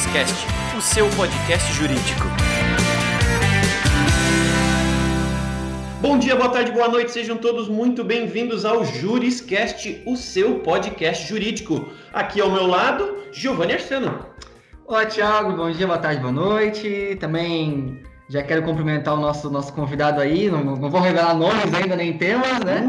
JurisCast, o seu podcast jurídico. Bom dia, boa tarde, boa noite, sejam todos muito bem-vindos ao JurisCast, o seu podcast jurídico. Aqui ao meu lado, Giovanni Arseno. Olá, Thiago, bom dia, boa tarde, boa noite. Também já quero cumprimentar o nosso convidado aí, não vou revelar nomes ainda, nem temas, né?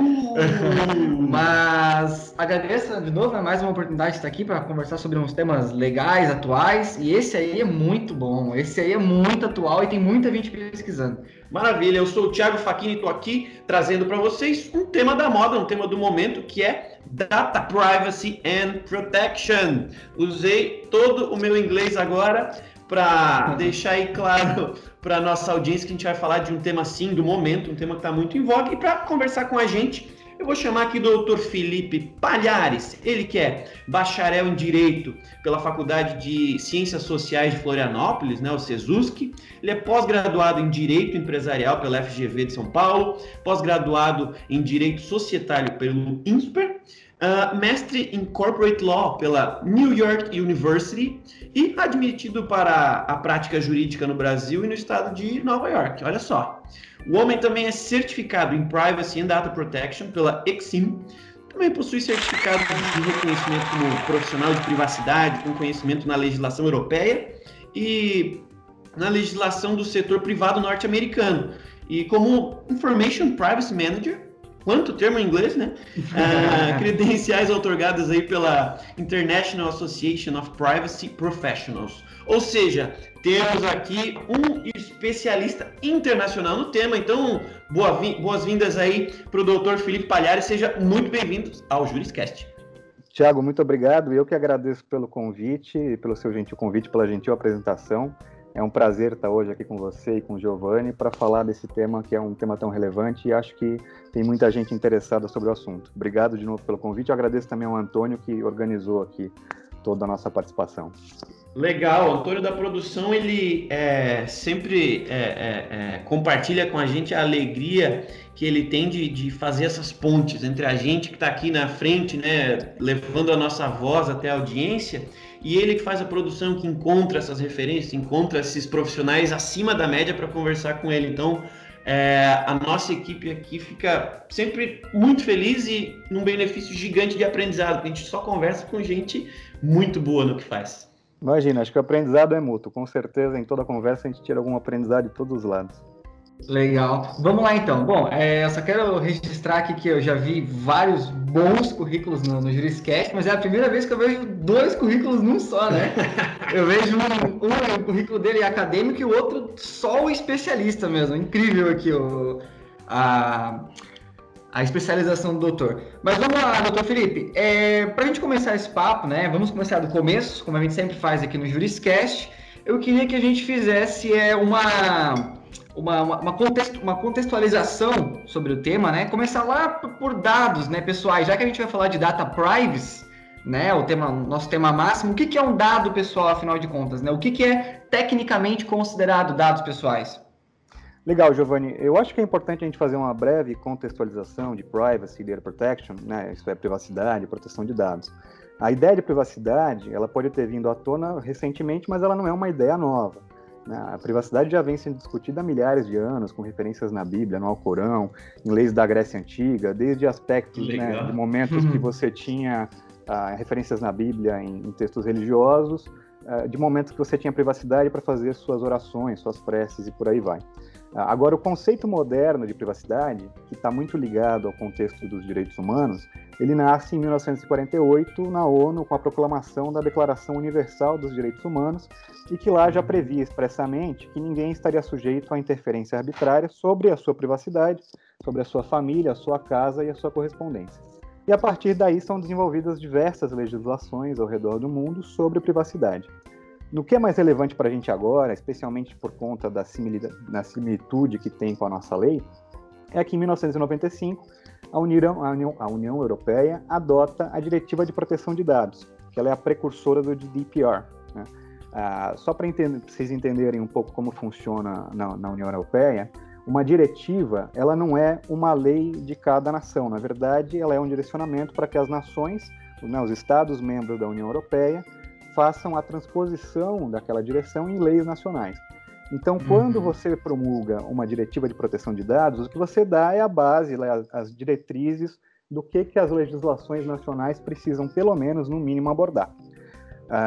Mas agradeço de novo, mais uma oportunidade de estar aqui para conversar sobre uns temas legais, atuais, e esse aí é muito bom, esse aí é muito atual e tem muita gente pesquisando. Maravilha, eu sou o Thiago Facchini e estou aqui trazendo para vocês um tema da moda, um tema do momento, que é Data Privacy and Protection. Usei todo o meu inglês agora para deixar aí claro para a nossa audiência que a gente vai falar de um tema sim do momento, um tema que está muito em voga, e para conversar com a gente, eu vou chamar aqui o Dr. Felipe Palhares, ele que é bacharel em Direito pela Faculdade de Ciências Sociais de Florianópolis, né, o CESUSC. Ele é pós-graduado em Direito Empresarial pela FGV de São Paulo, pós-graduado em Direito Societário pelo INSPER, mestre em Corporate Law pela New York University e admitido para a prática jurídica no Brasil e no estado de Nova York. Olha só. O homem também é certificado em Privacy and Data Protection pela Exim. Também possui certificado de reconhecimento como profissional de privacidade, com conhecimento na legislação europeia e na legislação do setor privado norte-americano. E como Information Privacy Manager, quanto termo em inglês, né? Credenciais outorgadas aí pela International Association of Privacy Professionals. Ou seja, temos aqui um especialista internacional no tema. Então, boas-vindas aí para o Dr. Felipe Palhares. Seja muito bem-vindo ao JurisCast. Thiago, muito obrigado. Eu que agradeço pelo convite, pelo seu gentil convite, pela gentil apresentação. É um prazer estar hoje aqui com você e com o Giovanni para falar desse tema, que é um tema tão relevante, e acho que tem muita gente interessada sobre o assunto. Obrigado de novo pelo convite. Eu agradeço também ao Antônio, que organizou aqui toda a nossa participação. Legal, o Antônio da produção, ele sempre compartilha com a gente a alegria que ele tem de fazer essas pontes entre a gente que está aqui na frente, né, levando a nossa voz até a audiência, e ele que faz a produção, que encontra essas referências, encontra esses profissionais acima da média para conversar com ele. Então, a nossa equipe aqui fica sempre muito feliz e num benefício gigante de aprendizado, porque a gente só conversa com gente muito boa no que faz. Imagina, acho que o aprendizado é mútuo. Com certeza, em toda conversa, a gente tira algum aprendizado de todos os lados. Legal. Vamos lá, então. Bom, eu só quero registrar aqui que eu já vi vários bons currículos no JurisCast, mas é a primeira vez que eu vejo dois currículos num só, né? Eu vejo o currículo dele acadêmico e o outro só o especialista mesmo. Incrível aqui a especialização do doutor. Mas vamos lá, doutor Felipe. Para a gente começar esse papo, né? Vamos começar do começo, como a gente sempre faz aqui no JurisCast. Eu queria que a gente fizesse uma contextualização sobre o tema, né? Começar lá por dados, né, pessoais. Já que a gente vai falar de data privacy, né, nosso tema máximo, o que é um dado pessoal, afinal de contas, né? O que é tecnicamente considerado dados pessoais? Legal, Giovanni. Eu acho que é importante a gente fazer uma breve contextualização de privacy e data protection, né? Isso é privacidade e proteção de dados. A ideia de privacidade, ela pode ter vindo à tona recentemente, mas ela não é uma ideia nova. A privacidade já vem sendo discutida há milhares de anos, com referências na Bíblia, no Alcorão, em leis da Grécia Antiga, desde aspectos, né, de momentos que você tinha referências na Bíblia em textos religiosos, de momentos que você tinha privacidade para fazer suas orações, suas preces e por aí vai. Agora, o conceito moderno de privacidade, que está muito ligado ao contexto dos direitos humanos, ele nasce em 1948 na ONU com a proclamação da Declaração Universal dos Direitos Humanos e que lá já previa expressamente que ninguém estaria sujeito à interferência arbitrária sobre a sua privacidade, sobre a sua família, a sua casa e a sua correspondência. E a partir daí são desenvolvidas diversas legislações ao redor do mundo sobre privacidade. No que é mais relevante para a gente agora, especialmente por conta da similitude que tem com a nossa lei, é que em 1995 a União Europeia adota a Diretiva de Proteção de Dados, que ela é a precursora do GDPR, né? Só para vocês entenderem um pouco como funciona na União Europeia, uma diretiva ela não é uma lei de cada nação, na verdade ela é um direcionamento para que as nações, os Estados membros da União Europeia, façam a transposição daquela direção em leis nacionais. Então, quando você promulga uma diretiva de proteção de dados, o que você dá é a base, as diretrizes do que as legislações nacionais precisam, pelo menos, no mínimo, abordar.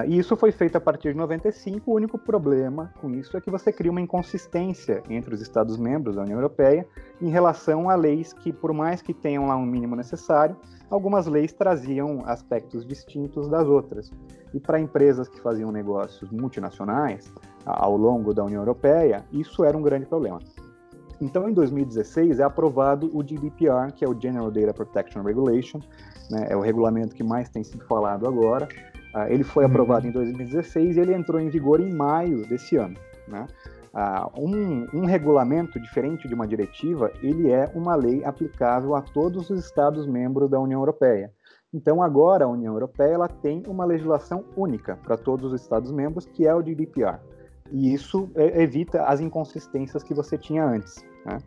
E isso foi feito a partir de 95. O único problema com isso é que você cria uma inconsistência entre os Estados-membros da União Europeia em relação a leis que, por mais que tenham lá um mínimo necessário, algumas leis traziam aspectos distintos das outras. E para empresas que faziam negócios multinacionais ao longo da União Europeia, isso era um grande problema. Então, em 2016, é aprovado o GDPR, que é o General Data Protection Regulation, né, é o regulamento que mais tem sido falado agora. Ele foi aprovado em 2016 e ele entrou em vigor em maio desse ano, né? Um regulamento, diferente de uma diretiva, ele é uma lei aplicável a todos os Estados-membros da União Europeia. Então, agora, a União Europeia ela tem uma legislação única para todos os Estados-membros, que é o GDPR. E isso evita as inconsistências que você tinha antes, né?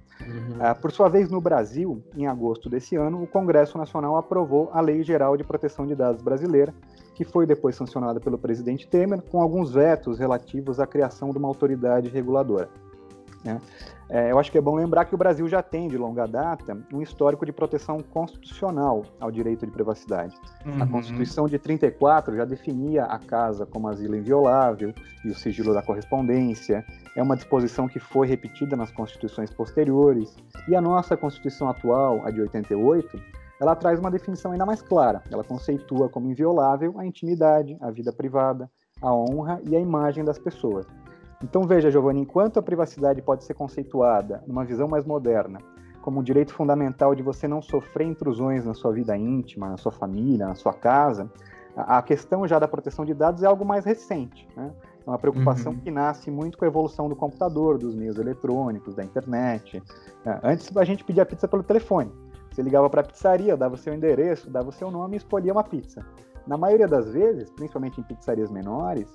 Por sua vez, no Brasil, em agosto desse ano, o Congresso Nacional aprovou a Lei Geral de Proteção de Dados brasileira, que foi depois sancionada pelo presidente Temer, com alguns vetos relativos à criação de uma autoridade reguladora, né? Eu acho que é bom lembrar que o Brasil já tem, de longa data, um histórico de proteção constitucional ao direito de privacidade. A Constituição de 34 já definia a casa como asilo inviolável e o sigilo da correspondência. É uma disposição que foi repetida nas constituições posteriores. E a nossa Constituição atual, a de 88, ela traz uma definição ainda mais clara. Ela conceitua como inviolável a intimidade, a vida privada, a honra e a imagem das pessoas. Então veja, Giovanni, enquanto a privacidade pode ser conceituada, numa visão mais moderna, como um direito fundamental de você não sofrer intrusões na sua vida íntima, na sua família, na sua casa, a questão já da proteção de dados é algo mais recente, né? É uma preocupação que nasce muito com a evolução do computador, dos meios eletrônicos, da internet. Antes a gente pedia pizza pelo telefone. Você ligava para a pizzaria, dava o seu endereço, dava o seu nome e escolhia uma pizza. Na maioria das vezes, principalmente em pizzarias menores,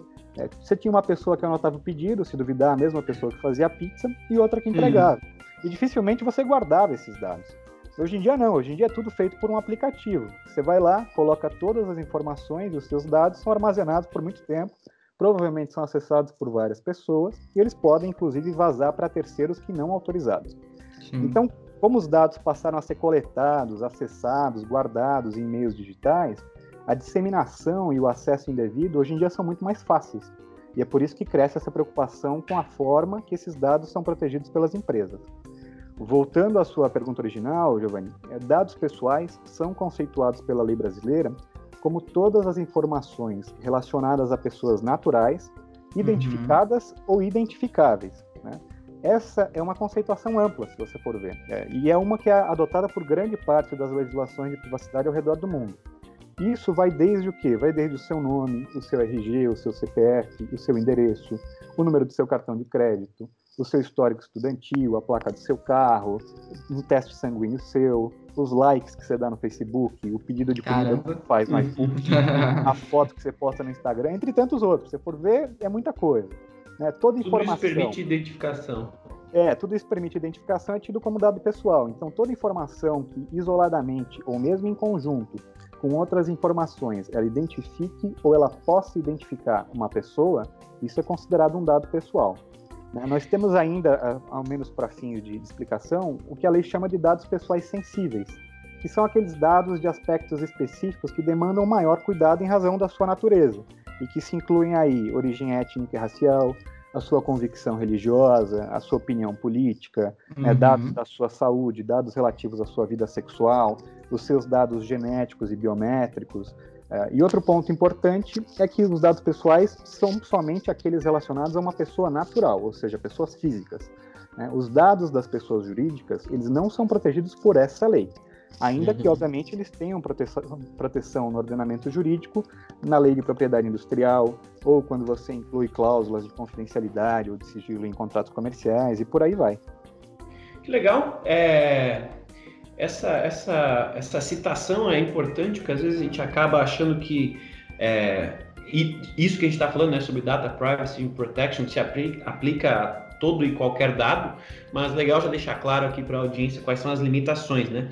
você tinha uma pessoa que anotava o pedido, se duvidar, a mesma pessoa que fazia a pizza, e outra que entregava. E dificilmente você guardava esses dados. Hoje em dia não, hoje em dia é tudo feito por um aplicativo. Você vai lá, coloca todas as informações, e os seus dados são armazenados por muito tempo, provavelmente são acessados por várias pessoas, e eles podem, inclusive, vazar para terceiros que não autorizados. Então, como os dados passaram a ser coletados, acessados, guardados em meios digitais, a disseminação e o acesso indevido hoje em dia são muito mais fáceis. E é por isso que cresce essa preocupação com a forma que esses dados são protegidos pelas empresas. Voltando à sua pergunta original, Giovanni, dados pessoais são conceituados pela lei brasileira como todas as informações relacionadas a pessoas naturais, identificadas ou identificáveis, né? Essa é uma conceituação ampla, se você for ver. E é uma que é adotada por grande parte das legislações de privacidade ao redor do mundo. Isso vai desde o quê? Vai desde o seu nome, o seu RG, o seu CPF, o seu endereço, o número do seu cartão de crédito, o seu histórico estudantil, a placa do seu carro, um teste sanguíneo seu, os likes que você dá no Facebook, o pedido de comida que você faz no iFood, a foto que você posta no Instagram, entre tantos outros. Se você for ver, é muita coisa, né? Toda informação... Tudo isso permite identificação. Tudo isso permite identificação, é tido como dado pessoal. Então, toda informação que isoladamente, ou mesmo em conjunto, com outras informações, ela identifique ou ela possa identificar uma pessoa, isso é considerado um dado pessoal. Nós temos ainda, ao menos para fins de explicação, o que a lei chama de dados pessoais sensíveis, que são aqueles dados de aspectos específicos que demandam maior cuidado em razão da sua natureza, e que se incluem aí origem étnica e racial, a sua convicção religiosa, a sua opinião política, dados da sua saúde, dados relativos à sua vida sexual, os seus dados genéticos e biométricos. E outro ponto importante é que os dados pessoais são somente aqueles relacionados a uma pessoa natural, ou seja, pessoas físicas. Os dados das pessoas jurídicas, eles não são protegidos por essa lei, ainda que, obviamente, eles tenham proteção no ordenamento jurídico, na lei de propriedade industrial, ou quando você inclui cláusulas de confidencialidade ou de sigilo em contratos comerciais, e por aí vai. Que legal! Essa citação é importante, porque às vezes a gente acaba achando que isso que a gente está falando, né, sobre Data Privacy Protection se aplica a todo e qualquer dado, mas legal já deixar claro aqui para a audiência quais são as limitações, né?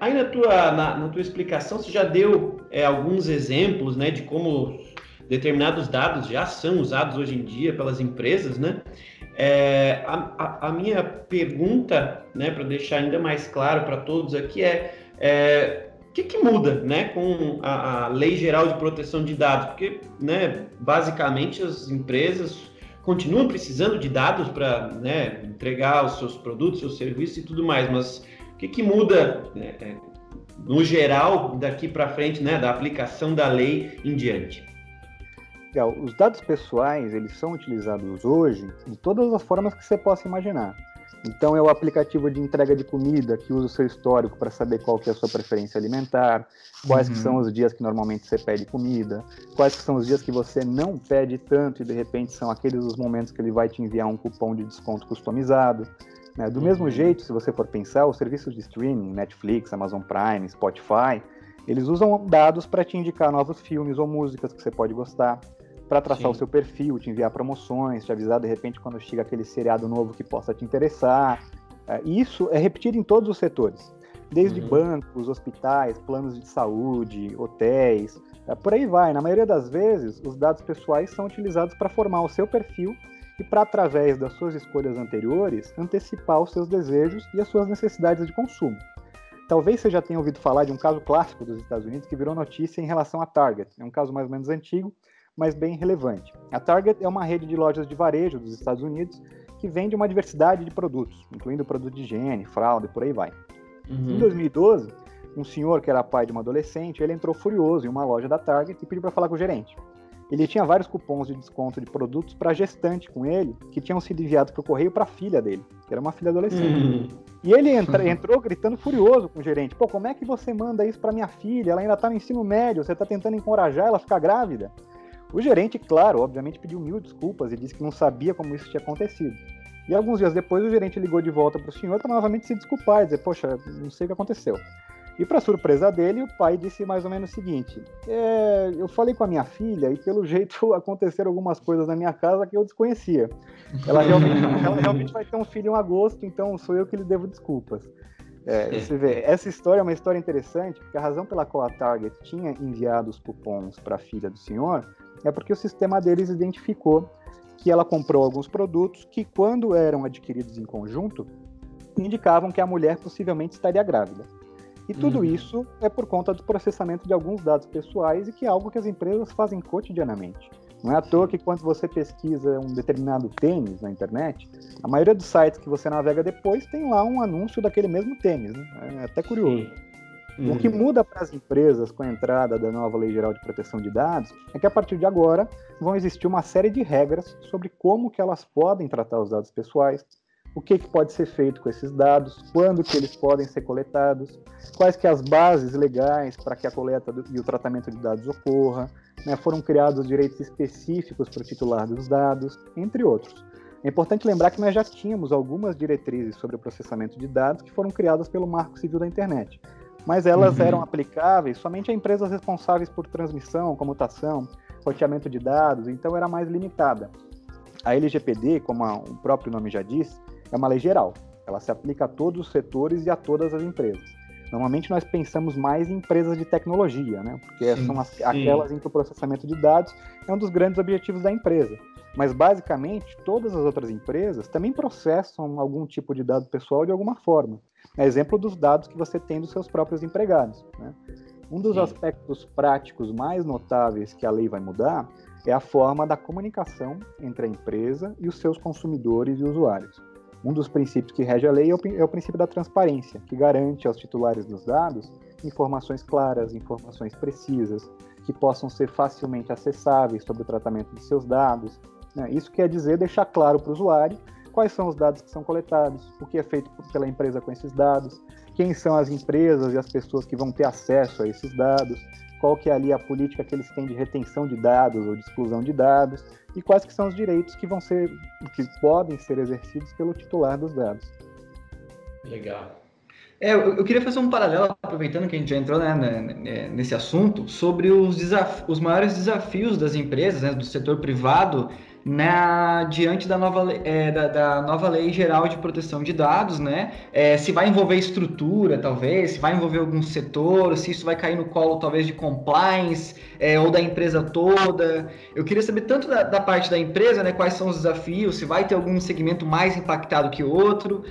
Aí na tua explicação você já deu alguns exemplos, né, de como determinados dados já são usados hoje em dia pelas empresas, né? A minha pergunta, né, para deixar ainda mais claro para todos aqui o que muda, né, com a Lei Geral de Proteção de Dados? Porque, né, basicamente as empresas continuam precisando de dados para, né, entregar os seus produtos, seus serviços e tudo mais, mas o que muda, né, no geral daqui para frente, né, da aplicação da lei em diante? Legal. Os dados pessoais, eles são utilizados hoje de todas as formas que você possa imaginar. Então, é o aplicativo de entrega de comida que usa o seu histórico para saber qual que é a sua preferência alimentar, quais que são os dias que normalmente você pede comida, quais que são os dias que você não pede tanto e, de repente, são aqueles os momentos que ele vai te enviar um cupom de desconto customizado. Né? Do mesmo jeito, se você for pensar, os serviços de streaming, Netflix, Amazon Prime, Spotify, eles usam dados para te indicar novos filmes ou músicas que você pode gostar, para traçar o seu perfil, te enviar promoções, te avisar de repente quando chega aquele seriado novo que possa te interessar. Isso é repetido em todos os setores, desde bancos, hospitais, planos de saúde, hotéis, por aí vai. Na maioria das vezes, os dados pessoais são utilizados para formar o seu perfil e para, através das suas escolhas anteriores, antecipar os seus desejos e as suas necessidades de consumo. Talvez você já tenha ouvido falar de um caso clássico dos Estados Unidos que virou notícia em relação à Target. É um caso mais ou menos antigo, mas bem relevante. A Target é uma rede de lojas de varejo dos Estados Unidos que vende uma diversidade de produtos, incluindo produtos de higiene, fralda e por aí vai. Em 2012, um senhor que era pai de uma adolescente, ele entrou furioso em uma loja da Target e pediu para falar com o gerente. Ele tinha vários cupons de desconto de produtos para gestante com ele, que tinham sido enviados para o correio para a filha dele, que era uma filha adolescente. E ele entrou gritando furioso com o gerente. Pô, como é que você manda isso para minha filha? Ela ainda está no ensino médio, você está tentando encorajar ela a ficar grávida? O gerente, claro, obviamente pediu 1000 desculpas e disse que não sabia como isso tinha acontecido. E alguns dias depois o gerente ligou de volta para o senhor para novamente se desculpar e dizer, poxa, não sei o que aconteceu. E para surpresa dele, o pai disse mais ou menos o seguinte, eu falei com a minha filha e pelo jeito aconteceram algumas coisas na minha casa que eu desconhecia. Ela realmente vai ter um filho em agosto, então sou eu que lhe devo desculpas. Você vê, essa história é uma história interessante, porque a razão pela qual a Target tinha enviado os cupons para a filha do senhor é porque o sistema deles identificou que ela comprou alguns produtos que, quando eram adquiridos em conjunto, indicavam que a mulher possivelmente estaria grávida. E tudo isso é por conta do processamento de alguns dados pessoais e que é algo que as empresas fazem cotidianamente. Não é à toa que quando você pesquisa um determinado tênis na internet, a maioria dos sites que você navega depois tem lá um anúncio daquele mesmo tênis, né? É até curioso. O que muda para as empresas com a entrada da nova Lei Geral de Proteção de Dados é que a partir de agora vão existir uma série de regras sobre como que elas podem tratar os dados pessoais, o que pode ser feito com esses dados, quando que eles podem ser coletados, quais que as bases legais para que a coleta e o tratamento de dados ocorra, né? Foram criados direitos específicos para o titular dos dados, entre outros. É importante lembrar que nós já tínhamos algumas diretrizes sobre o processamento de dados que foram criadas pelo Marco Civil da Internet, mas elas eram aplicáveis somente a empresas responsáveis por transmissão, comutação, roteamento de dados, então era mais limitada. A LGPD, como o próprio nome já diz, é uma lei geral. Ela se aplica a todos os setores e a todas as empresas. Normalmente nós pensamos mais em empresas de tecnologia, né? Porque são aquelas em que o processamento de dados é um dos grandes objetivos da empresa. Mas, basicamente, todas as outras empresas também processam algum tipo de dado pessoal de alguma forma. É exemplo dos dados que você tem dos seus próprios empregados, né? Um dos aspectos práticos mais notáveis que a lei vai mudar é a forma da comunicação entre a empresa e os seus consumidores e usuários. Um dos princípios que rege a lei é o princípio da transparência, que garante aos titulares dos dados informações claras, informações precisas, que possam ser facilmente acessáveis sobre o tratamento de seus dados, né? Isso quer dizer deixar claro para o usuário quais são os dados que são coletados, o que é feito pela empresa com esses dados, quem são as empresas e as pessoas que vão ter acesso a esses dados, qual que é ali a política que eles têm de retenção de dados ou de exclusão de dados, e quais que são os direitos que podem ser exercidos pelo titular dos dados. Legal. Eu queria fazer um paralelo, aproveitando que a gente já entrou, né, nesse assunto, sobre os maiores desafios das empresas, né, do setor privado, diante da nova, da nova Lei Geral de Proteção de Dados, né? Se vai envolver estrutura, talvez, se vai envolver algum setor, se isso vai cair no colo, talvez, de compliance, ou da empresa toda. Eu queria saber tanto da parte da empresa, né? Quais são os desafios, se vai ter algum segmento mais impactado que outro,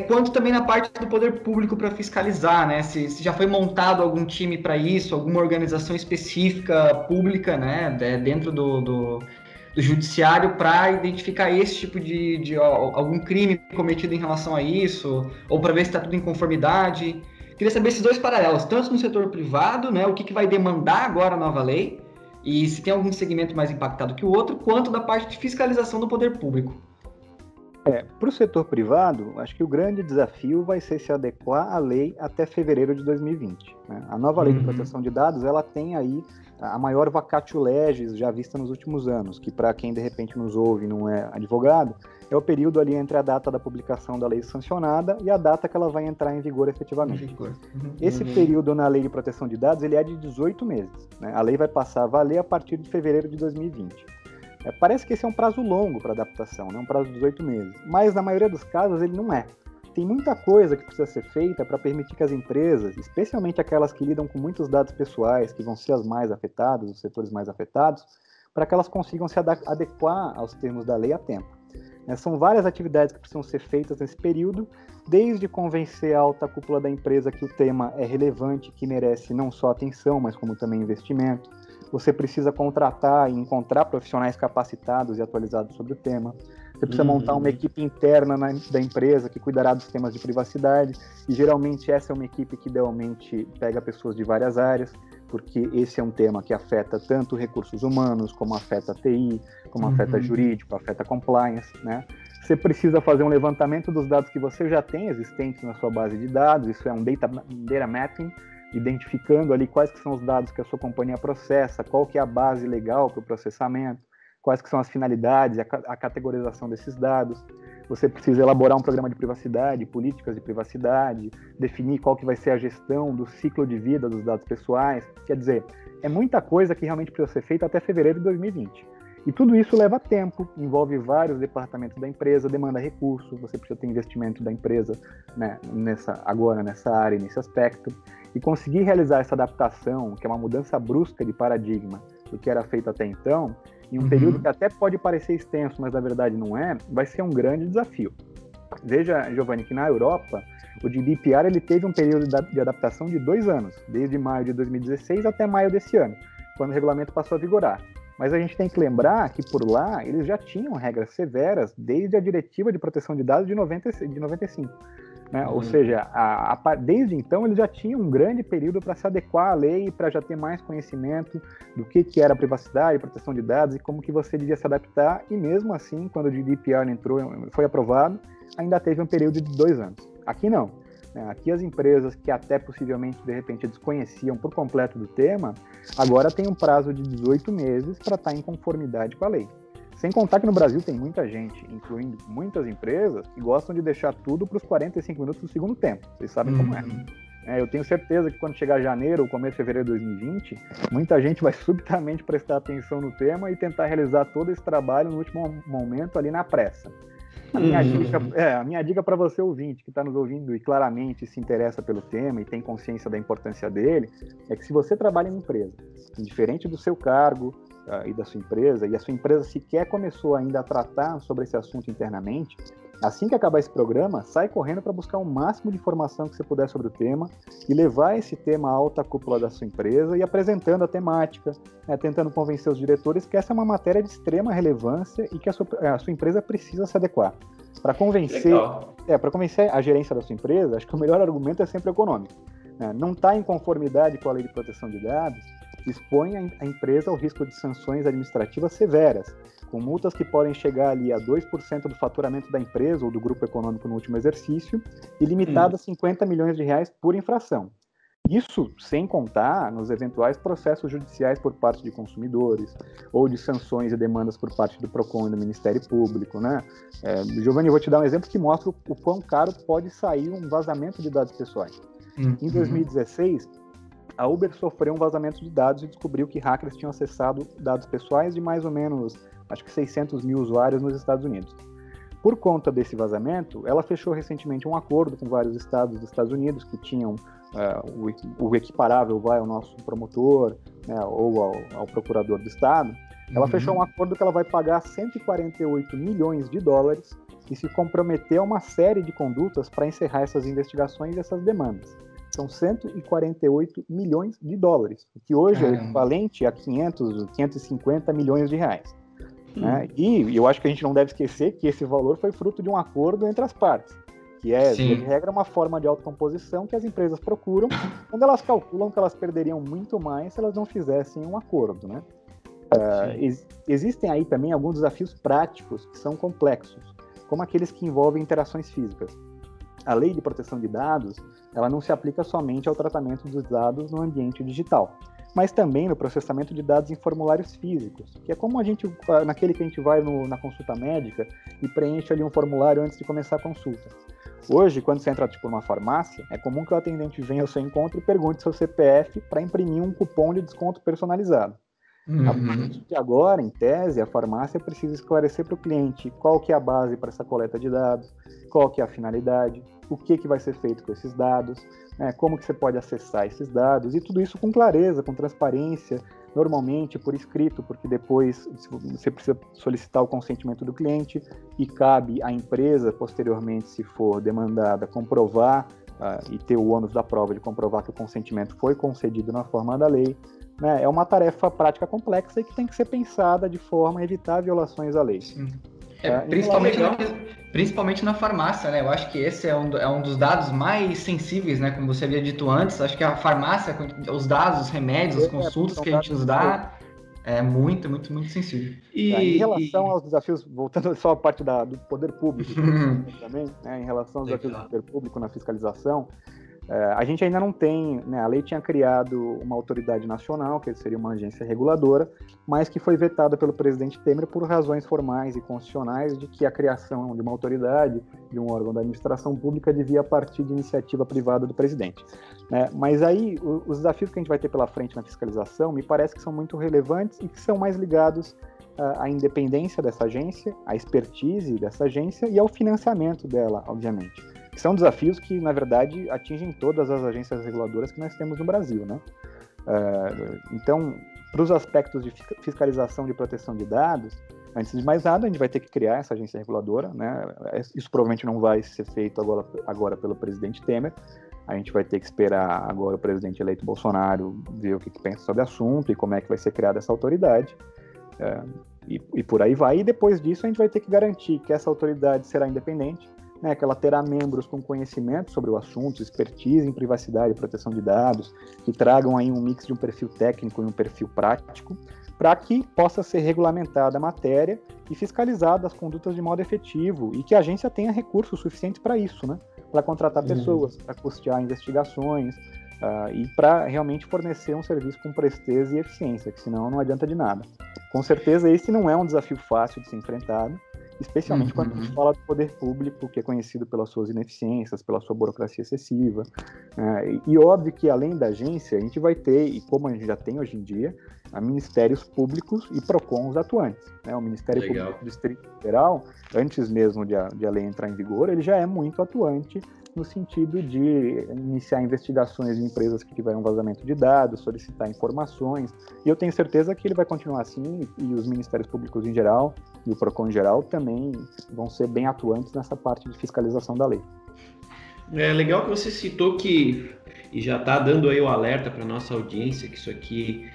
quanto também na parte do poder público para fiscalizar, né? Se já foi montado algum time para isso, alguma organização específica pública, né? Dentro do judiciário para identificar esse tipo de algum crime cometido em relação a isso, ou para ver se está tudo em conformidade. Queria saber esses dois paralelos, tanto no setor privado, né? O que vai demandar agora a nova lei, e se tem algum segmento mais impactado que o outro, quanto da parte de fiscalização do poder público. Para o setor privado, acho que o grande desafio vai ser se adequar à lei até fevereiro de 2020. Né? A nova lei de proteção de dados, ela tem aí a maior vacatio legis já vista nos últimos anos, que para quem de repente nos ouve e não é advogado, é o período ali entre a data da publicação da lei sancionada e a data que ela vai entrar em vigor efetivamente. Esse período na lei de proteção de dados, ele é de 18 meses. Né? A lei vai passar a valer a partir de fevereiro de 2020. Parece que esse é um prazo longo para adaptação, né? Um prazo de 18 meses, mas na maioria dos casos ele não é. Tem muita coisa que precisa ser feita para permitir que as empresas, especialmente aquelas que lidam com muitos dados pessoais, que vão ser as mais afetadas, os setores mais afetados, para que elas consigam se adequar aos termos da lei a tempo. São várias atividades que precisam ser feitas nesse período, desde convencer a alta cúpula da empresa que o tema é relevante, que merece não só atenção, mas como também investimento. Você precisa contratar e encontrar profissionais capacitados e atualizados sobre o tema. Você precisa montar uma equipe interna da empresa que cuidará dos temas de privacidade. E geralmente essa é uma equipe que idealmente pega pessoas de várias áreas, porque esse é um tema que afeta tanto recursos humanos, como afeta TI, como afeta jurídico, afeta compliance, né? Você precisa fazer um levantamento dos dados que você já tem existentes na sua base de dados, isso é um data mapping, identificando ali quais que são os dados que a sua companhia processa, qual que é a base legal para o processamento, quais que são as finalidades, a categorização desses dados. Você precisa elaborar um programa de privacidade, políticas de privacidade, definir qual que vai ser a gestão do ciclo de vida dos dados pessoais. Quer dizer, é muita coisa que realmente precisa ser feita até fevereiro de 2020. E tudo isso leva tempo, envolve vários departamentos da empresa, demanda recursos, você precisa ter investimento da empresa, né, nessa área, nesse aspecto. E conseguir realizar essa adaptação, que é uma mudança brusca de paradigma do que era feito até então, em um período que até pode parecer extenso, mas na verdade não é, vai ser um grande desafio. Veja, Giovanni, que na Europa, o GDPR ele teve um período de adaptação de 2 anos, desde maio de 2016 até maio desse ano, quando o regulamento passou a vigorar. Mas a gente tem que lembrar que por lá eles já tinham regras severas desde a Diretiva de Proteção de Dados de 95. Né? Ou seja, desde então eles já tinham um grande período para se adequar à lei, para já ter mais conhecimento do que era privacidade, proteção de dados e como que você devia se adaptar. E mesmo assim, quando o GDPR foi aprovado, ainda teve um período de 2 anos. Aqui não. Aqui as empresas que até possivelmente, de repente, desconheciam por completo do tema, agora tem um prazo de 18 meses para estar em conformidade com a lei. Sem contar que no Brasil tem muita gente, incluindo muitas empresas, que gostam de deixar tudo para os 45 minutos do segundo tempo. Vocês sabem como é. Eu tenho certeza que quando chegar janeiro ou começo de fevereiro de 2020, muita gente vai subitamente prestar atenção no tema e tentar realizar todo esse trabalho no último momento ali na pressa. A minha dica para você ouvinte que está nos ouvindo e claramente se interessa pelo tema e tem consciência da importância dele, é que se você trabalha em empresa, indiferente do seu cargo e da sua empresa, e a sua empresa sequer começou ainda a tratar sobre esse assunto internamente, assim que acabar esse programa, sai correndo para buscar o máximo de informação que você puder sobre o tema e levar esse tema à alta cúpula da sua empresa e apresentando a temática, tentando convencer os diretores que essa é uma matéria de extrema relevância e que a sua empresa precisa se adequar. Para convencer a gerência da sua empresa, acho que o melhor argumento é sempre econômico. Não está em conformidade com a lei de proteção de dados, expõe a empresa ao risco de sanções administrativas severas, com multas que podem chegar ali a 2% do faturamento da empresa ou do grupo econômico no último exercício e limitado a 50 milhões de reais por infração. Isso sem contar nos eventuais processos judiciais por parte de consumidores ou de sanções e demandas por parte do PROCON e do Ministério Público, né? Giovanni, eu vou te dar um exemplo que mostra o quão caro pode sair um vazamento de dados pessoais. Em 2016, a Uber sofreu um vazamento de dados e descobriu que hackers tinham acessado dados pessoais de mais ou menos, acho que 600 mil usuários nos Estados Unidos. Por conta desse vazamento, ela fechou recentemente um acordo com vários estados dos Estados Unidos que tinham o equiparável ao nosso promotor, né, ou ao procurador do estado. Ela fechou um acordo que ela vai pagar 148 milhões de dólares e se comprometeu a uma série de condutas para encerrar essas investigações e essas demandas. São 148 milhões de dólares, o que hoje é equivalente a 550 milhões de reais. Né? E eu acho que a gente não deve esquecer que esse valor foi fruto de um acordo entre as partes, que é, de regra, uma forma de autocomposição que as empresas procuram quando elas calculam que elas perderiam muito mais se elas não fizessem um acordo. Né? Existem aí também alguns desafios práticos que são complexos, como aqueles que envolvem interações físicas. A lei de proteção de dados, ela não se aplica somente ao tratamento dos dados no ambiente digital, mas também no processamento de dados em formulários físicos, que é como naquele que a gente vai na consulta médica e preenche ali um formulário antes de começar a consulta. Hoje, quando você entra numa farmácia, é comum que o atendente venha ao seu encontro e pergunte seu CPF para imprimir um cupom de desconto personalizado. A partir de agora, em tese, a farmácia precisa esclarecer para o cliente qual que é a base para essa coleta de dados, qual que é a finalidade, o que vai ser feito com esses dados, né, como que você pode acessar esses dados, e tudo isso com clareza, com transparência, normalmente por escrito, porque depois você precisa solicitar o consentimento do cliente e cabe à empresa, posteriormente, se for demandada, comprovar e ter o ônus da prova de comprovar que o consentimento foi concedido na forma da lei. Né? É uma tarefa prática complexa e que tem que ser pensada de forma a evitar violações à lei. Principalmente na farmácia, né? Eu acho que esse é um dos dados mais sensíveis, né? Como você havia dito antes, acho que a farmácia, os dados, os remédios, as consultas que a gente nos dá, é muito, muito, muito sensível. Em relação aos desafios, voltando só à parte do poder público também, né? Em relação aos desafios do poder público na fiscalização, a gente ainda não tem, né, a lei tinha criado uma autoridade nacional, que seria uma agência reguladora, mas que foi vetada pelo presidente Temer por razões formais e constitucionais de que a criação de uma autoridade, de um órgão da administração pública, devia partir de iniciativa privada do presidente. Né? Mas aí, os desafios que a gente vai ter pela frente na fiscalização, me parece que são muito relevantes e que são mais ligados à independência dessa agência, à expertise dessa agência e ao financiamento dela, obviamente. São desafios que, na verdade, atingem todas as agências reguladoras que nós temos no Brasil, né? Então, para os aspectos de fiscalização de proteção de dados, antes de mais nada, a gente vai ter que criar essa agência reguladora, né? Isso provavelmente não vai ser feito agora pelo presidente Temer. A gente vai ter que esperar agora o presidente eleito Bolsonaro ver o que pensa sobre o assunto e como é que vai ser criada essa autoridade. E por aí vai. E depois disso, a gente vai ter que garantir que essa autoridade será independente, né, que ela terá membros com conhecimento sobre o assunto, expertise em privacidade e proteção de dados, que tragam aí um mix de um perfil técnico e um perfil prático, para que possa ser regulamentada a matéria e fiscalizada as condutas de modo efetivo, e que a agência tenha recursos suficientes para isso, né, para contratar pessoas, para custear investigações, e para realmente fornecer um serviço com presteza e eficiência, que senão não adianta de nada. Com certeza esse não é um desafio fácil de ser enfrentado, especialmente quando a gente fala do poder público, que é conhecido pelas suas ineficiências, pela sua burocracia excessiva. E óbvio que, além da agência, a gente vai ter, e como a gente já tem hoje em dia, ministérios públicos e PROCONs atuantes. Né? O Ministério Público do Distrito Federal, antes mesmo de a lei entrar em vigor, ele já é muito atuante no sentido de iniciar investigações de empresas que tiveram vazamento de dados, solicitar informações, e eu tenho certeza que ele vai continuar assim, e os ministérios públicos em geral, e o PROCON em geral, também vão ser bem atuantes nessa parte de fiscalização da lei. É legal que você citou que, e já está dando aí o alerta para a nossa audiência, que isso aqui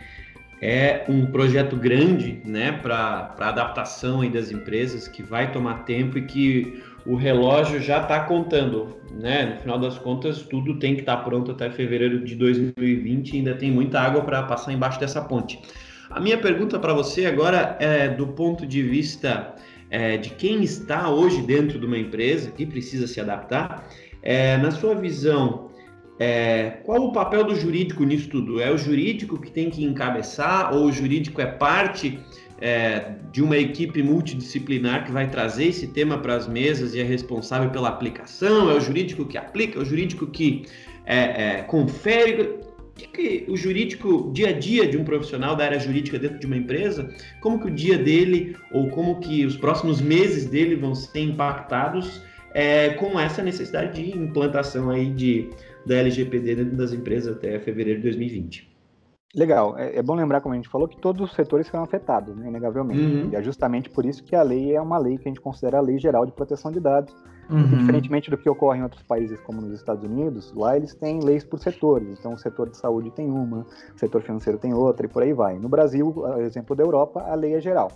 é um projeto grande, né, para adaptação aí das empresas, que vai tomar tempo e que o relógio já está contando, né? No final das contas, tudo tem que estar pronto até fevereiro de 2020 e ainda tem muita água para passar embaixo dessa ponte. A minha pergunta para você agora é do ponto de vista de quem está hoje dentro de uma empresa que precisa se adaptar. Na sua visão, qual o papel do jurídico nisso tudo? É o jurídico que tem que encabeçar ou o jurídico é parte de uma equipe multidisciplinar que vai trazer esse tema para as mesas e é responsável pela aplicação? É o jurídico que aplica? É o jurídico que confere? que o jurídico, dia a dia de um profissional da área jurídica dentro de uma empresa, como que o dia dele ou como que os próximos meses dele vão ser impactados com essa necessidade de implantação aí da LGPD dentro das empresas até fevereiro de 2020. Legal. É bom lembrar, como a gente falou, que todos os setores serão afetados, né, inegavelmente. E é justamente por isso que a lei é uma lei que a gente considera a Lei Geral de Proteção de Dados. Porque, diferentemente do que ocorre em outros países, como nos Estados Unidos, lá eles têm leis por setores. Então, o setor de saúde tem uma, o setor financeiro tem outra, e por aí vai. No Brasil, exemplo da Europa, a lei é geral,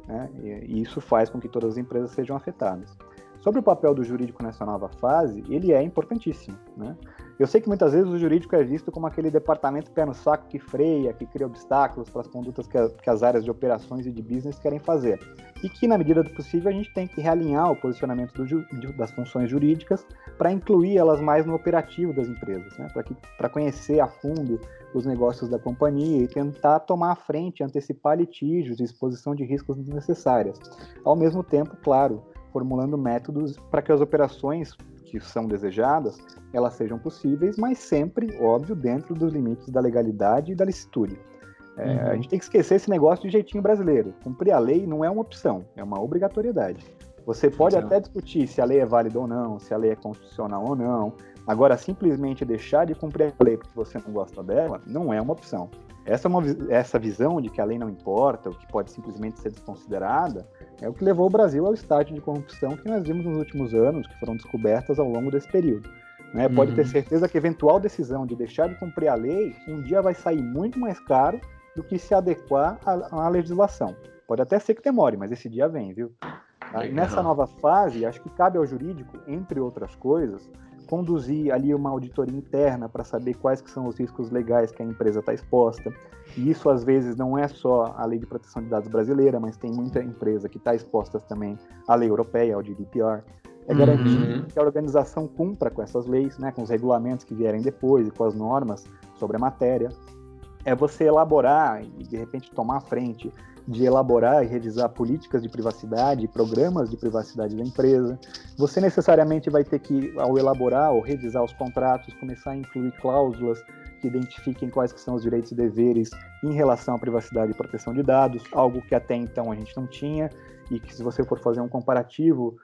né? E isso faz com que todas as empresas sejam afetadas. Sobre o papel do jurídico nessa nova fase, ele é importantíssimo, né? Eu sei que muitas vezes o jurídico é visto como aquele departamento pé no saco que freia, que cria obstáculos para as condutas que as áreas de operações e de business querem fazer. E que, na medida do possível, a gente tem que realinhar o posicionamento das funções jurídicas para incluir elas mais no operativo das empresas, né? Para conhecer a fundo os negócios da companhia e tentar tomar a frente, antecipar litígios e exposição de riscos desnecessárias. Ao mesmo tempo, claro, formulando métodos para que as operações que são desejadas, elas sejam possíveis, mas sempre, óbvio, dentro dos limites da legalidade e da licitude. A gente tem que esquecer esse negócio de jeitinho brasileiro. Cumprir a lei não é uma opção, é uma obrigatoriedade. Você pode até discutir se a lei é válida ou não, se a lei é constitucional ou não. Agora, simplesmente deixar de cumprir a lei porque você não gosta dela, não é uma opção. Essa visão de que a lei não importa, ou que pode simplesmente ser desconsiderada, é o que levou o Brasil ao estágio de corrupção que nós vimos nos últimos anos, que foram descobertas ao longo desse período. Né? Pode ter certeza que a eventual decisão de deixar de cumprir a lei, um dia vai sair muito mais caro do que se adequar à legislação. Pode até ser que demore, mas esse dia vem, viu? Nessa nova fase, acho que cabe ao jurídico, entre outras coisas, conduzir ali uma auditoria interna para saber quais que são os riscos legais que a empresa está exposta. E isso, às vezes, não é só a Lei de Proteção de Dados brasileira, mas tem muita empresa que está exposta também à lei europeia, ao GDPR. É garantir que a organização cumpra com essas leis, né, com os regulamentos que vierem depois e com as normas sobre a matéria. É você elaborar e, de repente, tomar a frente de elaborar e revisar políticas de privacidade, programas de privacidade da empresa. Você necessariamente vai ter que, ao elaborar ou revisar os contratos, começar a incluir cláusulas que identifiquem quais que são os direitos e deveres em relação à privacidade e proteção de dados, algo que até então a gente não tinha, e que, se você for fazer um comparativo,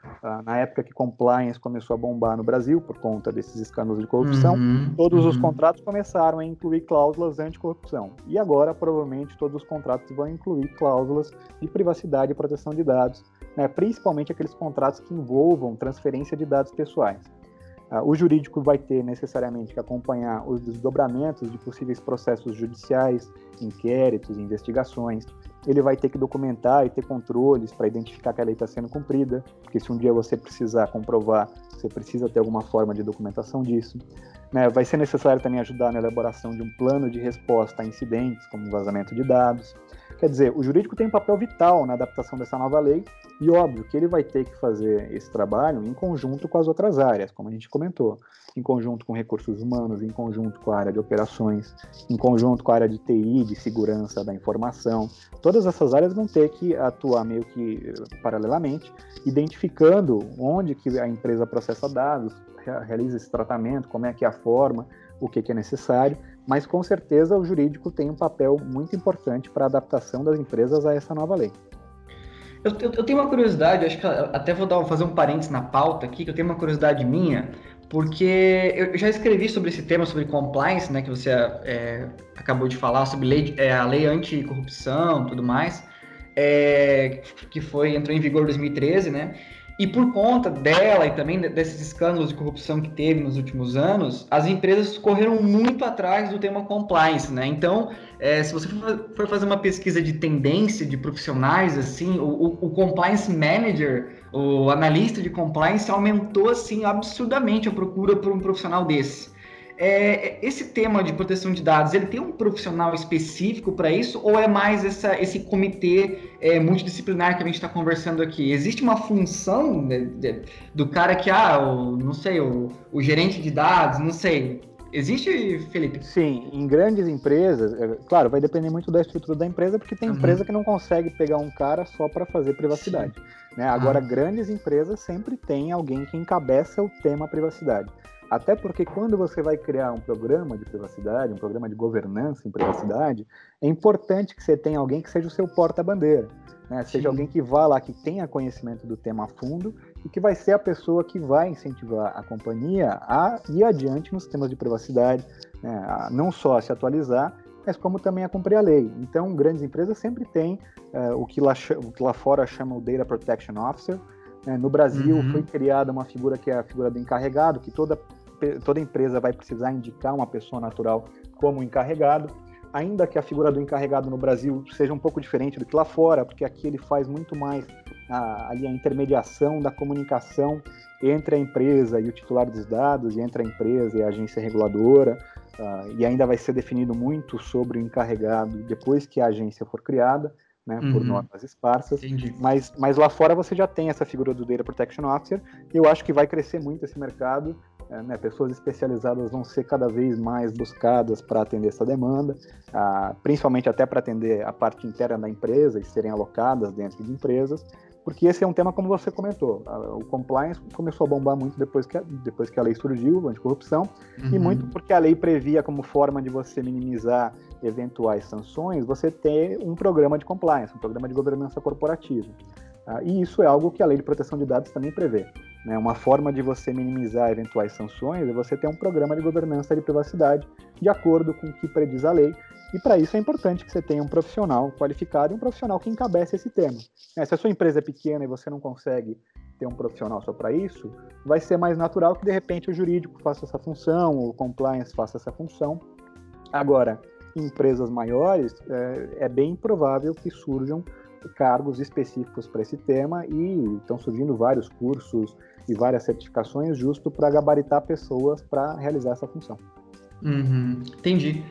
na época que compliance começou a bombar no Brasil, por conta desses escândalos de corrupção, todos os contratos começaram a incluir cláusulas anticorrupção. E agora, provavelmente, todos os contratos vão incluir cláusulas de privacidade e proteção de dados, né, principalmente aqueles contratos que envolvam transferência de dados pessoais. O jurídico vai ter necessariamente que acompanhar os desdobramentos de possíveis processos judiciais, inquéritos, investigações. Ele vai ter que documentar e ter controles para identificar que a lei está sendo cumprida, porque se um dia você precisar comprovar, você precisa ter alguma forma de documentação disso. Né? Vai ser necessário também ajudar na elaboração de um plano de resposta a incidentes, como vazamento de dados. Quer dizer, o jurídico tem um papel vital na adaptação dessa nova lei e, óbvio, que ele vai ter que fazer esse trabalho em conjunto com as outras áreas, como a gente comentou, em conjunto com recursos humanos, em conjunto com a área de operações, em conjunto com a área de TI, de segurança da informação. Todas essas áreas vão ter que atuar meio que paralelamente, identificando onde que a empresa processa dados, realiza esse tratamento, como é que é a forma, o que é necessário, mas com certeza o jurídico tem um papel muito importante para a adaptação das empresas a essa nova lei. Eu tenho uma curiosidade, acho que até vou fazer um parênteses na pauta aqui, que eu tenho uma curiosidade minha, porque eu já escrevi sobre esse tema, sobre compliance, né, que você acabou de falar, sobre a lei anticorrupção e tudo mais, que entrou em vigor em 2013, né? E por conta dela e também desses escândalos de corrupção que teve nos últimos anos, as empresas correram muito atrás do tema compliance, né? Então, se você for fazer uma pesquisa de tendência de profissionais, assim, o compliance manager, o analista de compliance aumentou, assim, absurdamente a procura por um profissional desse. Esse tema de proteção de dados, ele tem um profissional específico para isso ou é mais esse comitê multidisciplinar que a gente está conversando aqui? Existe uma função do cara que, não sei, o gerente de dados, não sei. Existe, Felipe? Sim, em grandes empresas, claro, vai depender muito da estrutura da empresa, porque tem empresa que não consegue pegar um cara só para fazer privacidade. Né? Agora, grandes empresas sempre tem alguém que encabeça o tema privacidade. Até porque quando você vai criar um programa de privacidade, um programa de governança em privacidade, é importante que você tenha alguém que seja o seu porta-bandeira, né? Seja alguém que vá lá, que tenha conhecimento do tema a fundo e que vai ser a pessoa que vai incentivar a companhia a ir adiante nos temas de privacidade, né? Não só a se atualizar, mas como também a cumprir a lei. Então, grandes empresas sempre têm o que lá fora chama o Data Protection Officer. No Brasil foi criada uma figura que é a figura do encarregado, que toda empresa vai precisar indicar uma pessoa natural como encarregado, ainda que a figura do encarregado no Brasil seja um pouco diferente do que lá fora, porque aqui ele faz muito mais ali a intermediação da comunicação entre a empresa e o titular dos dados, e entre a empresa e a agência reguladora, e ainda vai ser definido muito sobre o encarregado depois que a agência for criada, né, por normas esparsas. Mas lá fora você já tem essa figura do Data Protection Officer, e eu acho que vai crescer muito esse mercado, né, pessoas especializadas vão ser cada vez mais buscadas para atender essa demanda, principalmente até para atender a parte interna da empresa e serem alocadas dentro de empresas, porque esse é um tema, como você comentou, o compliance começou a bombar muito depois que a lei surgiu, a anticorrupção, e muito porque a lei previa como forma de você minimizar eventuais sanções, você ter um programa de compliance, um programa de governança corporativa. E isso é algo que a lei de proteção de dados também prevê, né? Uma forma de você minimizar eventuais sanções é você ter um programa de governança de privacidade de acordo com o que prediz a lei, e para isso é importante que você tenha um profissional qualificado e um profissional que encabece esse tema. Se a sua empresa é pequena e você não consegue ter um profissional só para isso, vai ser mais natural que de repente o jurídico faça essa função, o compliance faça essa função. Agora, em empresas maiores, é bem provável que surjam cargos específicos para esse tema, e estão surgindo vários cursos e várias certificações justo para gabaritar pessoas para realizar essa função. Entendi.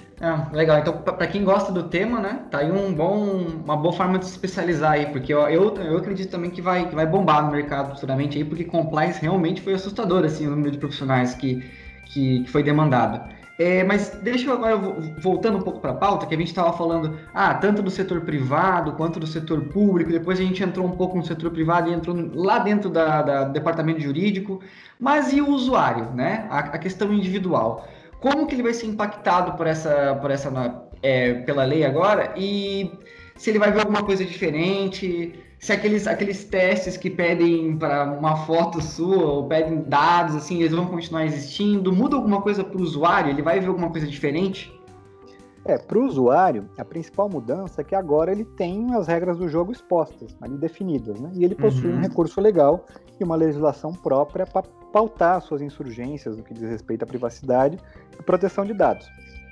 Legal. Então, para quem gosta do tema, né, tá aí uma boa forma de se especializar aí, porque eu acredito também que vai bombar no mercado futuramente aí, porque compliance realmente foi assustador, assim, o número de profissionais que foi demandado. Mas deixa eu agora, voltando um pouco para a pauta, que a gente estava falando tanto do setor privado quanto do setor público, depois a gente entrou um pouco no setor privado e entrou lá dentro do departamento jurídico, mas e o usuário, né? A questão individual. Como que ele vai ser impactado pela lei agora, e se ele vai ver alguma coisa diferente, se aqueles testes que pedem para uma foto sua ou pedem dados, assim, eles vão continuar existindo? Muda alguma coisa para o usuário? Ele vai ver alguma coisa diferente? Para o usuário, a principal mudança é que agora ele tem as regras do jogo expostas, ali definidas, né? E ele possui um recurso legal e uma legislação própria para pautar suas insurgências no que diz respeito à privacidade e proteção de dados.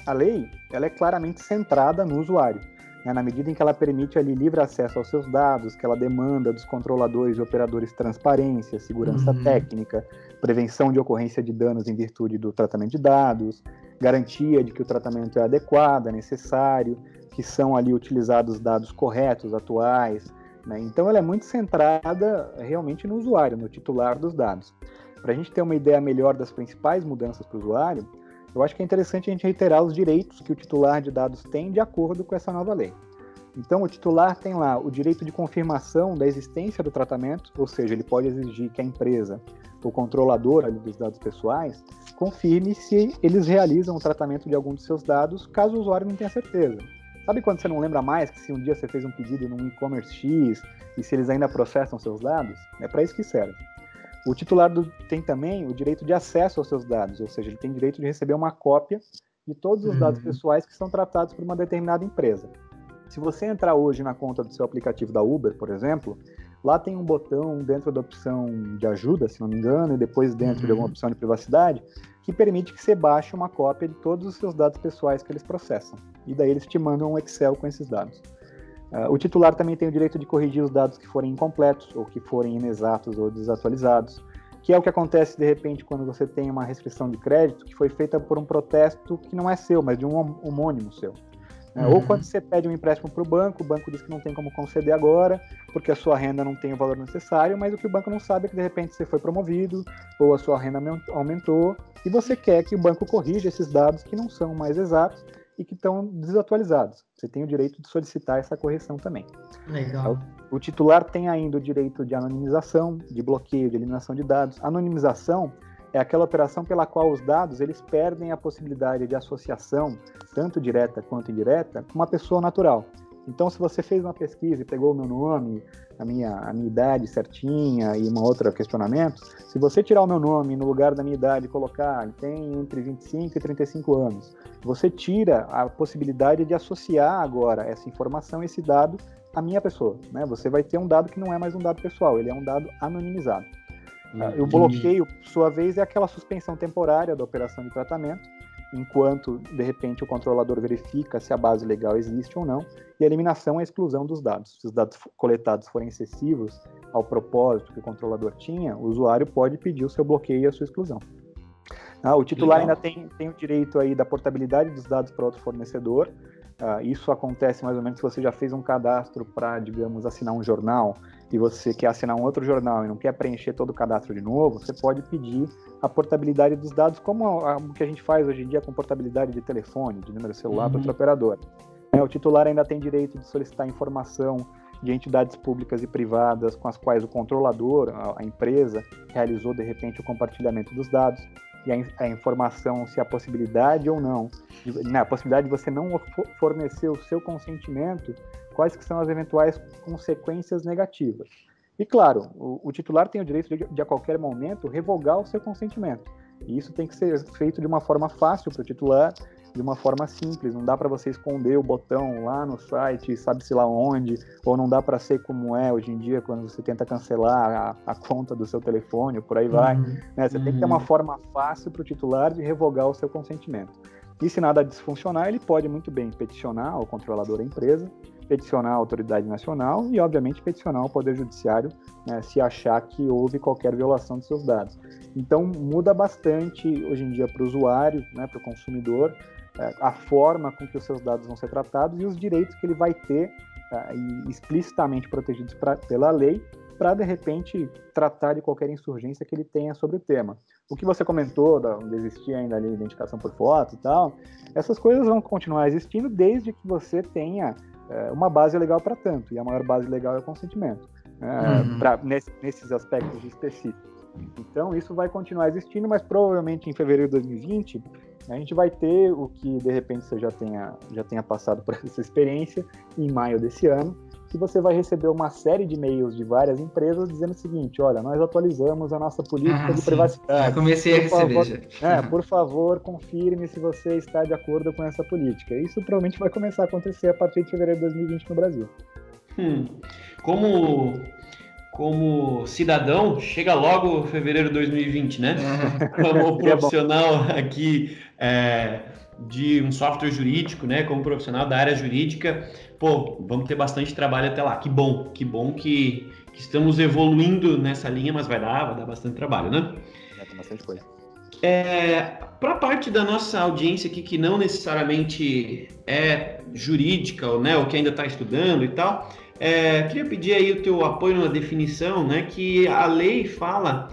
A lei, ela é claramente centrada no usuário, né, na medida em que ela permite ali livre acesso aos seus dados, que ela demanda dos controladores e operadores transparência, segurança técnica, prevenção de ocorrência de danos em virtude do tratamento de dados, garantia de que o tratamento é adequado, é necessário, que são ali utilizados dados corretos, atuais, né? Então ela é muito centrada realmente no usuário, no titular dos dados. Para a gente ter uma ideia melhor das principais mudanças para o usuário, eu acho que é interessante a gente reiterar os direitos que o titular de dados tem de acordo com essa nova lei. Então, o titular tem lá o direito de confirmação da existência do tratamento, ou seja, ele pode exigir que a empresa, o controlador ali dos dados pessoais, confirme se eles realizam o tratamento de algum dos seus dados, caso o usuário não tenha certeza. Sabe quando você não lembra mais que se um dia você fez um pedido num e-commerce X e se eles ainda processam seus dados? É para isso que serve. O titular tem também o direito de acesso aos seus dados, ou seja, ele tem direito de receber uma cópia de todos os dados pessoais que são tratados por uma determinada empresa. Se você entrar hoje na conta do seu aplicativo da Uber, por exemplo, lá tem um botão dentro da opção de ajuda, se não me engano, e depois dentro de alguma opção de privacidade, que permite que você baixe uma cópia de todos os seus dados pessoais que eles processam. E daí eles te mandam um Excel com esses dados. O titular também tem o direito de corrigir os dados que forem incompletos, ou que forem inexatos ou desatualizados, que é o que acontece, de repente, quando você tem uma restrição de crédito que foi feita por um protesto que não é seu, mas de um homônimo seu. Ou quando você pede um empréstimo para o banco diz que não tem como conceder agora, porque a sua renda não tem o valor necessário, mas o que o banco não sabe é que, de repente, você foi promovido, ou a sua renda aumentou, e você quer que o banco corrija esses dados que não são mais exatos e que estão desatualizados. Você tem o direito de solicitar essa correção também. Legal. O titular tem ainda o direito de anonimização, de bloqueio, de eliminação de dados. A anonimização é aquela operação pela qual os dados eles perdem a possibilidade de associação, tanto direta quanto indireta, com uma pessoa natural. Então, se você fez uma pesquisa e pegou o meu nome, a minha idade certinha e um outro questionamento, se você tirar o meu nome no lugar da minha idade e colocar, ele tem entre 25 e 35 anos, você tira a possibilidade de associar agora essa informação, esse dado, à minha pessoa, né? Você vai ter um dado que não é mais um dado pessoal, ele é um dado anonimizado. O bloqueio, por sua vez, é aquela suspensão temporária da operação de tratamento, enquanto, de repente, o controlador verifica se a base legal existe ou não, e a eliminação é a exclusão dos dados. Se os dados coletados forem excessivos ao propósito que o controlador tinha, o usuário pode pedir o seu bloqueio e a sua exclusão. O titular ainda tem o direito aí da portabilidade dos dados para outro fornecedor. Isso acontece mais ou menos se você já fez um cadastro para, digamos, assinar um jornal e você quer assinar um outro jornal e não quer preencher todo o cadastro de novo, você pode pedir a portabilidade dos dados, como o que a gente faz hoje em dia com portabilidade de telefone, de número celular para outra operadora. O titular ainda tem direito de solicitar informação de entidades públicas e privadas com as quais o controlador, a empresa, realizou, de repente, o compartilhamento dos dados, e a informação, se há possibilidade ou não, a possibilidade de você não fornecer o seu consentimento, quais que são as eventuais consequências negativas. E, claro, o titular tem o direito de, a qualquer momento, revogar o seu consentimento. E isso tem que ser feito de uma forma fácil para o titular, de uma forma simples. Não dá para você esconder o botão lá no site, sabe-se lá onde, ou não dá para ser como é hoje em dia, quando você tenta cancelar a conta do seu telefone, por aí vai. Né? Você tem que ter uma forma fácil para o titular de revogar o seu consentimento. E se nada disso funcionar, ele pode muito bem peticionar ao controlador da empresa, peticionar a autoridade nacional e, obviamente, peticionar o Poder Judiciário, né, se achar que houve qualquer violação de seus dados. Então, muda bastante hoje em dia para o usuário, né, para o consumidor, a forma com que os seus dados vão ser tratados e os direitos que ele vai ter explicitamente protegidos pela lei para, de repente, tratar de qualquer insurgência que ele tenha sobre o tema. O que você comentou, de existir ainda ali identificação por foto e tal, essas coisas vão continuar existindo desde que você tenha uma base legal para tanto, e a maior base legal é o consentimento, nesses aspectos específicos. Então, isso vai continuar existindo, mas provavelmente em fevereiro de 2020, a gente vai ter o que, de repente, você já tenha passado por essa experiência, em maio desse ano, que você vai receber uma série de e-mails de várias empresas dizendo o seguinte: olha, nós atualizamos a nossa política de privacidade. Já comecei a receber. Por favor, confirme se você está de acordo com essa política. Isso provavelmente vai começar a acontecer a partir de fevereiro de 2020 no Brasil. Como cidadão, chega logo fevereiro de 2020, né? Como profissional aqui de um software jurídico, né? Como profissional da área jurídica, vamos ter bastante trabalho até lá. Que bom que estamos evoluindo nessa linha, mas vai dar bastante trabalho, né? Vai ter bastante coisa. Para a parte da nossa audiência aqui que não necessariamente é jurídica, né? Ou que ainda está estudando e tal, queria pedir aí o teu apoio na definição, né? Que a lei fala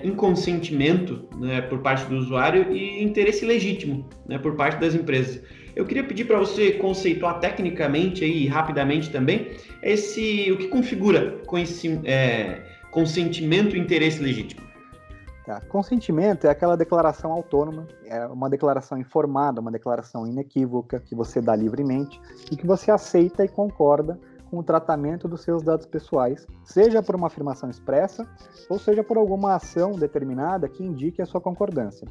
em consentimento, né, por parte do usuário e interesse legítimo, né, por parte das empresas. Eu queria pedir para você conceituar tecnicamente aí, rapidamente também, o que configura consentimento e interesse legítimo. Tá. Consentimento é aquela declaração autônoma, é uma declaração informada, uma declaração inequívoca que você dá livremente e que você aceita e concorda com o tratamento dos seus dados pessoais, seja por uma afirmação expressa ou seja por alguma ação determinada que indique a sua concordância.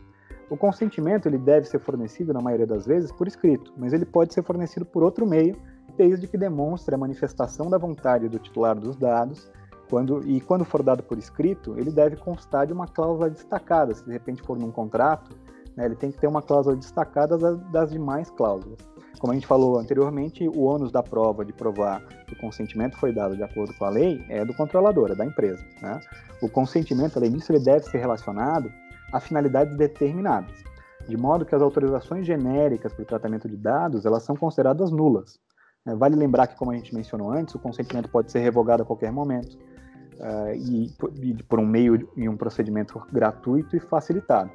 O consentimento ele deve ser fornecido, na maioria das vezes, por escrito, mas ele pode ser fornecido por outro meio, desde que demonstre a manifestação da vontade do titular dos dados. Quando for dado por escrito, ele deve constar de uma cláusula destacada. Se de repente for num contrato, né, ele tem que ter uma cláusula destacada das demais cláusulas. Como a gente falou anteriormente, o ônus da prova de provar que o consentimento foi dado de acordo com a lei é do controlador, é da empresa, né? O consentimento, além disso, ele deve ser relacionado a finalidades determinadas, de modo que as autorizações genéricas para o tratamento de dados, elas são consideradas nulas. Vale lembrar que, como a gente mencionou antes, o consentimento pode ser revogado a qualquer momento, e por um meio e um procedimento gratuito e facilitado,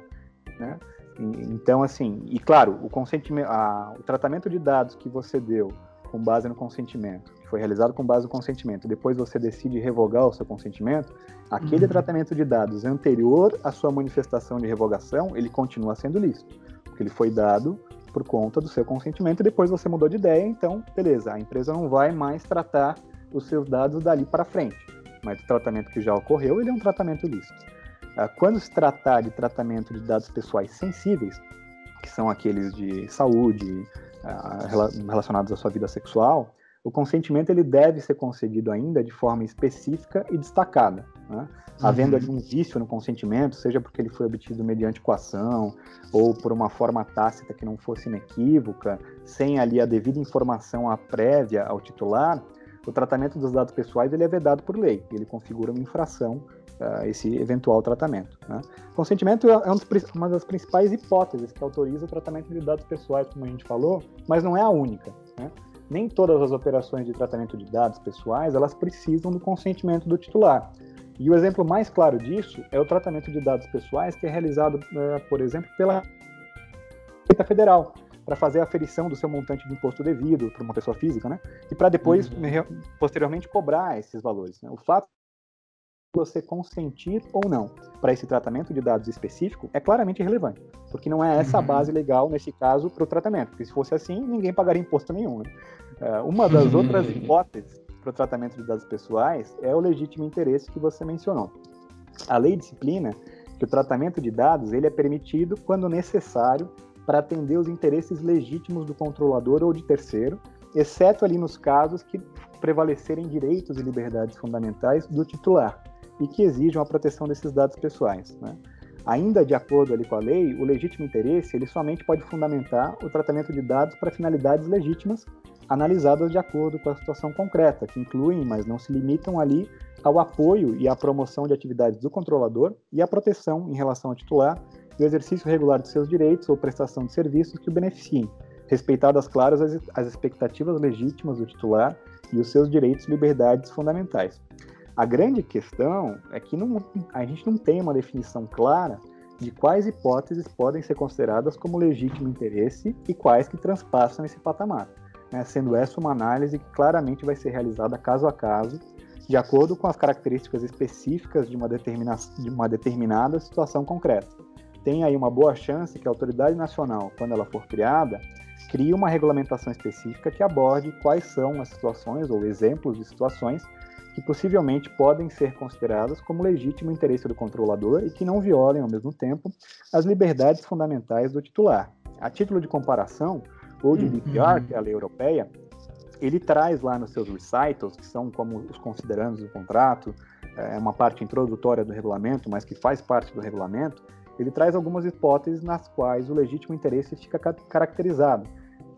né? Então, assim, e claro, o tratamento de dados que você deu com base no consentimento que foi realizado com base no consentimento, depois você decide revogar o seu consentimento, aquele tratamento de dados anterior à sua manifestação de revogação, ele continua sendo lícito, porque ele foi dado por conta do seu consentimento e depois você mudou de ideia, então, beleza, a empresa não vai mais tratar os seus dados dali para frente, mas o tratamento que já ocorreu, ele é um tratamento lícito. Quando se tratar de tratamento de dados pessoais sensíveis, que são aqueles de saúde, relacionados à sua vida sexual, o consentimento ele deve ser concedido ainda de forma específica e destacada, né? Havendo ali um vício no consentimento, seja porque ele foi obtido mediante coação ou por uma forma tácita que não fosse inequívoca, sem ali a devida informação prévia ao titular, o tratamento dos dados pessoais ele é vedado por lei, ele configura uma infração esse eventual tratamento, né? Consentimento é uma das principais hipóteses que autoriza o tratamento de dados pessoais, como a gente falou, mas não é a única, né? Nem todas as operações de tratamento de dados pessoais, elas precisam do consentimento do titular. E o exemplo mais claro disso é o tratamento de dados pessoais que é realizado, por exemplo, pela Receita Federal, para fazer a aferição do seu montante de imposto devido para uma pessoa física, né? E para depois, posteriormente, cobrar esses valores, né? O fato de você consentir ou não para esse tratamento de dados específico é claramente irrelevante, porque não é essa a base legal, nesse caso, para o tratamento, porque se fosse assim, ninguém pagaria imposto nenhum, né? Uma das outras hipóteses para o tratamento de dados pessoais é o legítimo interesse que você mencionou. A lei disciplina que o tratamento de dados ele é permitido quando necessário para atender os interesses legítimos do controlador ou de terceiro, exceto ali nos casos que prevalecerem direitos e liberdades fundamentais do titular e que exijam a proteção desses dados pessoais, né? Ainda de acordo ali com a lei, o legítimo interesse ele somente pode fundamentar o tratamento de dados para finalidades legítimas analisadas de acordo com a situação concreta, que incluem, mas não se limitam ali ao apoio e à promoção de atividades do controlador e à proteção em relação ao titular e o exercício regular de seus direitos ou prestação de serviços que o beneficiem, respeitadas, claras, as expectativas legítimas do titular e os seus direitos e liberdades fundamentais. A grande questão é que a gente não tem uma definição clara de quais hipóteses podem ser consideradas como legítimo interesse e quais que transpassam esse patamar, né? Sendo essa uma análise que claramente vai ser realizada caso a caso, de acordo com as características específicas de uma determinada situação concreta. Tem aí uma boa chance que a autoridade nacional, quando ela for criada, crie uma regulamentação específica que aborde quais são as situações ou exemplos de situações que possivelmente podem ser consideradas como legítimo interesse do controlador e que não violem, ao mesmo tempo, as liberdades fundamentais do titular. A título de comparação, o GDPR, que é a lei europeia, ele traz lá nos seus recitals, que são como os considerandos do contrato, é uma parte introdutória do regulamento, mas que faz parte do regulamento, ele traz algumas hipóteses nas quais o legítimo interesse fica caracterizado.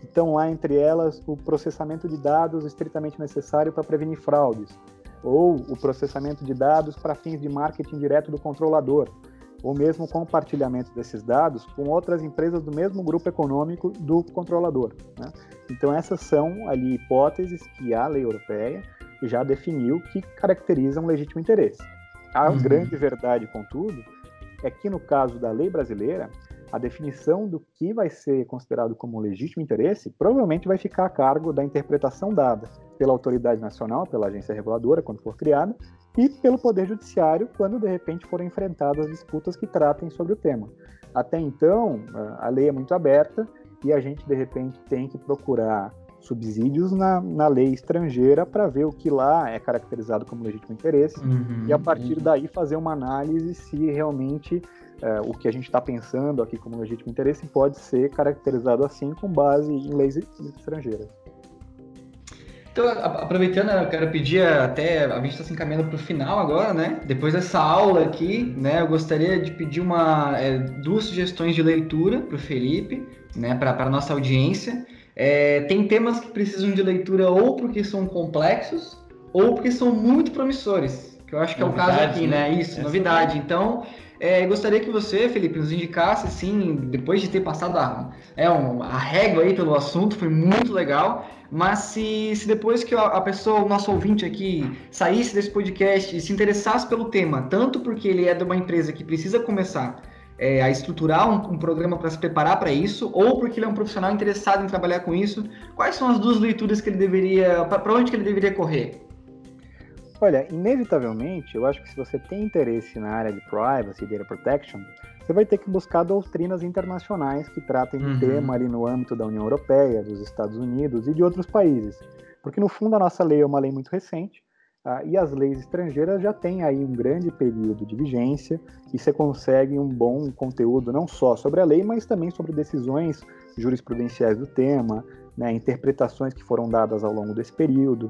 Então, lá entre elas, o processamento de dados estritamente necessário para prevenir fraudes, ou o processamento de dados para fins de marketing direto do controlador, ou mesmo compartilhamento desses dados com outras empresas do mesmo grupo econômico do controlador, né? Então, essas são ali hipóteses que a lei europeia já definiu que caracterizam legítimo interesse. A grande verdade, contudo, é que no caso da lei brasileira, a definição do que vai ser considerado como legítimo interesse provavelmente vai ficar a cargo da interpretação dada pela autoridade nacional, pela agência reguladora, quando for criada, e pelo Poder Judiciário, quando de repente forem enfrentadas disputas que tratem sobre o tema. Até então, a lei é muito aberta e a gente de repente tem que procurar subsídios na lei estrangeira para ver o que lá é caracterizado como legítimo interesse e a partir daí fazer uma análise se realmente o que a gente está pensando aqui como legítimo interesse pode ser caracterizado assim com base em leis estrangeiras. Então, aproveitando, eu quero pedir até, a gente está se encaminhando para o final agora, né? Depois dessa aula aqui, né? Eu gostaria de pedir duas sugestões de leitura para o Felipe, né? Para a nossa audiência. Tem temas que precisam de leitura ou porque são complexos ou porque são muito promissores, que eu acho que é o caso aqui, né? Isso, novidade. Então, gostaria que você, Felipe, nos indicasse, assim, depois de ter passado a régua aí pelo assunto, foi muito legal, mas se depois que a pessoa, o nosso ouvinte aqui, saísse desse podcast e se interessasse pelo tema, tanto porque ele é de uma empresa que precisa começar a estruturar um programa para se preparar para isso, ou porque ele é um profissional interessado em trabalhar com isso? Quais são as duas leituras que ele deveria, para onde que ele deveria correr? Olha, inevitavelmente, eu acho que se você tem interesse na área de privacy e data protection, você vai ter que buscar doutrinas internacionais que tratem do tema ali no âmbito da União Europeia, dos Estados Unidos e de outros países. Porque, no fundo, a nossa lei é uma lei muito recente, e as leis estrangeiras já têm aí um grande período de vigência, e você consegue um bom conteúdo não só sobre a lei, mas também sobre decisões jurisprudenciais do tema, né, interpretações que foram dadas ao longo desse período.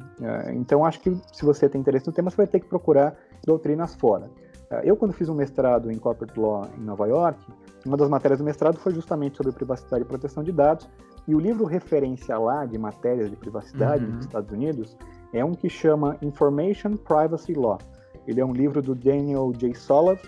Então, acho que se você tem interesse no tema, você vai ter que procurar doutrinas fora. Eu, quando fiz um mestrado em Corporate Law em Nova York, uma das matérias do mestrado foi justamente sobre privacidade e proteção de dados, e o livro referência lá de matérias de privacidade nos Estados Unidos é um que chama Information Privacy Law. Ele é um livro do Daniel J. Solove,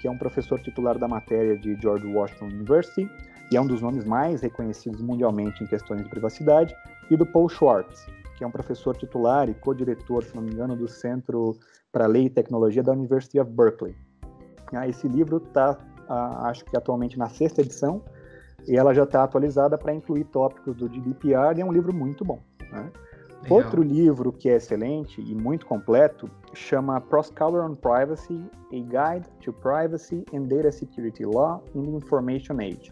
que é um professor titular da matéria de George Washington University, e é um dos nomes mais reconhecidos mundialmente em questões de privacidade, e do Paul Schwartz, que é um professor titular e co-diretor, se não me engano, do Centro para Lei e Tecnologia da University of Berkeley. Esse livro está, acho que atualmente na 6ª edição, e ela já está atualizada para incluir tópicos do GDPR, e é um livro muito bom, né? Outro livro que é excelente e muito completo chama Proskauer on Privacy, A Guide to Privacy and Data Security Law in the Information Age.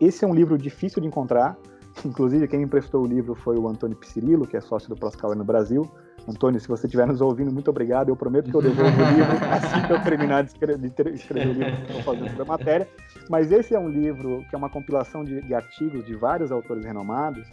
Esse é um livro difícil de encontrar, inclusive quem me emprestou o livro foi o Antônio Pissirilo, que é sócio do Proskauer no Brasil. Antônio, se você estiver nos ouvindo, muito obrigado, eu prometo que eu devolvo o livro assim que eu terminar de escrever o livro que estou fazendo sobre a matéria. Mas esse é um livro que é uma compilação de artigos de vários autores renomados,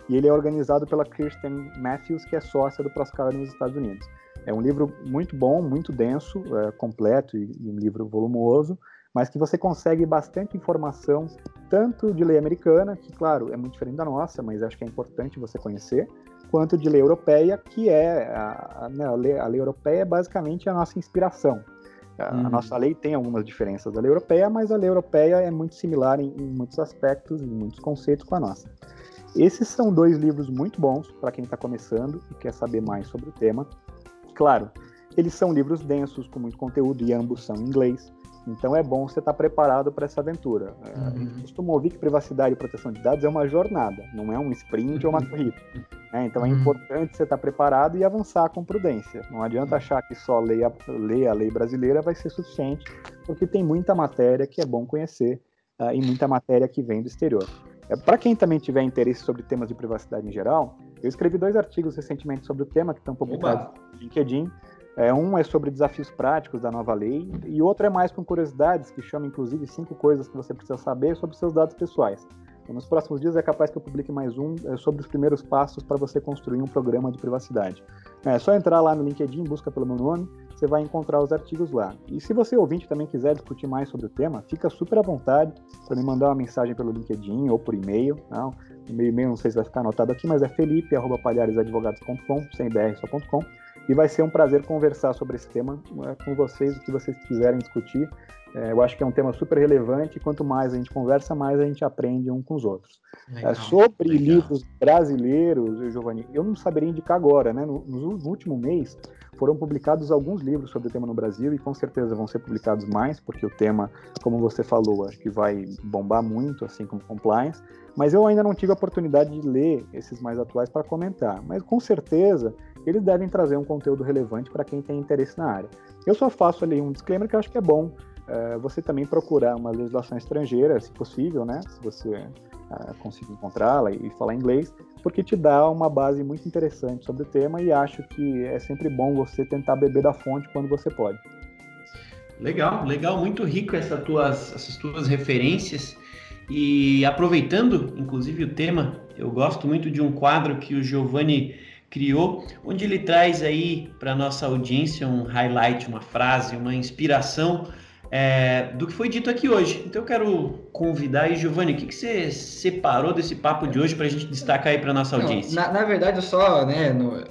e ele é organizado pela Kirsten Matthews, que é sócia do Proskauer nos Estados Unidos. É um livro muito bom, muito denso, completo e um livro volumoso, mas que você consegue bastante informação, tanto de lei americana, que, claro, é muito diferente da nossa, mas acho que é importante você conhecer, quanto de lei europeia, que é a lei europeia é basicamente a nossa inspiração. A nossa lei tem algumas diferenças da lei europeia, mas a lei europeia é muito similar em muitos aspectos, em muitos conceitos com a nossa. Esses são 2 livros muito bons para quem está começando e quer saber mais sobre o tema. Claro, eles são livros densos, com muito conteúdo, e ambos são em inglês. Então é bom você estar preparado para essa aventura. Eu costumo ouvir que privacidade e proteção de dados é uma jornada, não é um sprint ou uma corrida. Então é importante você estar preparado e avançar com prudência. Não adianta achar que só ler a lei brasileira vai ser suficiente, porque tem muita matéria que é bom conhecer e muita matéria que vem do exterior. Para quem também tiver interesse sobre temas de privacidade em geral, eu escrevi 2 artigos recentemente sobre o tema, que estão publicados no LinkedIn. Um é sobre desafios práticos da nova lei, e outro é mais com curiosidades, que chama inclusive 5 coisas que você precisa saber sobre seus dados pessoais. Então, nos próximos dias é capaz que eu publique mais um sobre os primeiros passos para você construir um programa de privacidade. É só entrar lá no LinkedIn, busca pelo meu nome, você vai encontrar os artigos lá. E se você ouvinte também quiser discutir mais sobre o tema, fica super à vontade para me mandar uma mensagem pelo LinkedIn ou por e-mail. O meu e-mail não sei se vai ficar anotado aqui, mas é felipe@palharesadvogados.com, sem br só.com, e vai ser um prazer conversar sobre esse tema com vocês, o que vocês quiserem discutir. Eu acho que é um tema super relevante, e quanto mais a gente conversa, mais a gente aprende um com os outros. Sobre livros brasileiros, Giovanni, eu não saberia indicar agora, né? No último mês foram publicados alguns livros sobre o tema no Brasil, e com certeza vão ser publicados mais, porque o tema, como você falou, acho que vai bombar muito, assim como compliance, mas eu ainda não tive a oportunidade de ler esses mais atuais para comentar, mas com certeza eles devem trazer um conteúdo relevante para quem tem interesse na área. Eu só faço ali um disclaimer que eu acho que é bom você também procurar uma legislação estrangeira, se possível, né? Se você conseguir encontrá-la e falar inglês, porque te dá uma base muito interessante sobre o tema, e acho que é sempre bom você tentar beber da fonte quando você pode. Legal, muito rico essas tuas referências. E aproveitando, inclusive, o tema, eu gosto muito de um quadro que o Giovanni criou, onde ele traz aí para nossa audiência um highlight, uma frase, uma inspiração do que foi dito aqui hoje. Então eu quero convidar aí, Giovanni, o que você separou desse papo de hoje para a gente destacar aí para nossa audiência? Na verdade,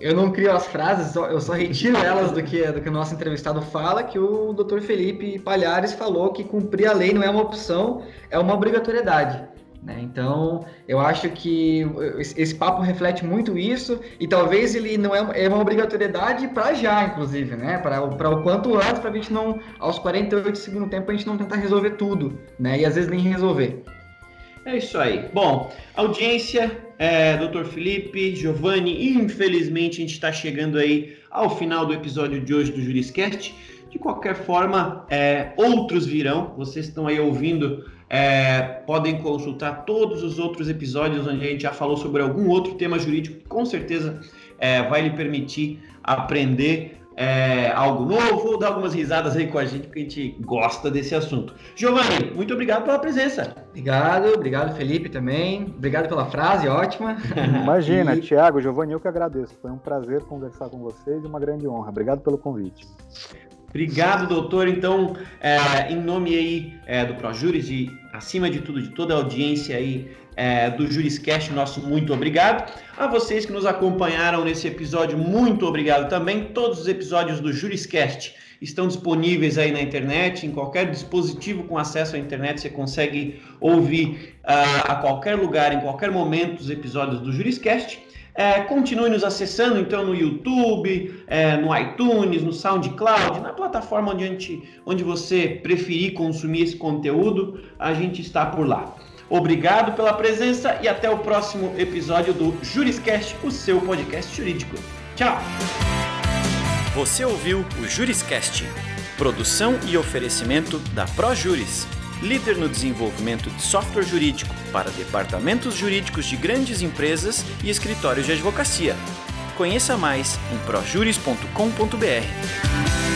eu não crio as frases, eu só retiro elas do que o nosso entrevistado fala, que o Dr. Felipe Palhares falou que cumprir a lei não é uma opção, é uma obrigatoriedade. né? Então, eu acho que esse papo reflete muito isso, e talvez ele não é uma obrigatoriedade para já, inclusive, né? Para o quanto antes, para a gente não, aos 48 do segundo tempo, a gente não tentar resolver tudo, né? E às vezes nem resolver. É isso aí. Bom, audiência, Dr. Felipe, Giovanni, infelizmente a gente está chegando aí ao final do episódio de hoje do Juriscast. De qualquer forma, outros virão. Vocês estão aí ouvindo, podem consultar todos os outros episódios onde a gente já falou sobre algum outro tema jurídico que com certeza vai lhe permitir aprender algo novo ou dar algumas risadas aí com a gente, porque a gente gosta desse assunto. Giovanni, muito obrigado pela presença. Obrigado Felipe também. Obrigado pela frase, ótima. Imagina, Thiago, Giovanni, eu que agradeço. Foi um prazer conversar com vocês e uma grande honra. Obrigado pelo convite. Obrigado, doutor. Então, em nome aí do ProJuris e, acima de tudo, de toda a audiência aí do Juriscast, nosso muito obrigado. A vocês que nos acompanharam nesse episódio, muito obrigado também. Todos os episódios do Juriscast estão disponíveis aí na internet, em qualquer dispositivo com acesso à internet, você consegue ouvir a qualquer lugar, em qualquer momento, os episódios do Juriscast. Continue nos acessando então no YouTube, no iTunes, no SoundCloud, na plataforma onde você preferir consumir esse conteúdo, a gente está por lá. Obrigado pela presença e até o próximo episódio do Juriscast, o seu podcast jurídico. Tchau! Você ouviu o Juriscast, produção e oferecimento da ProJuris, líder no desenvolvimento de software jurídico para departamentos jurídicos de grandes empresas e escritórios de advocacia. Conheça mais em projuris.com.br.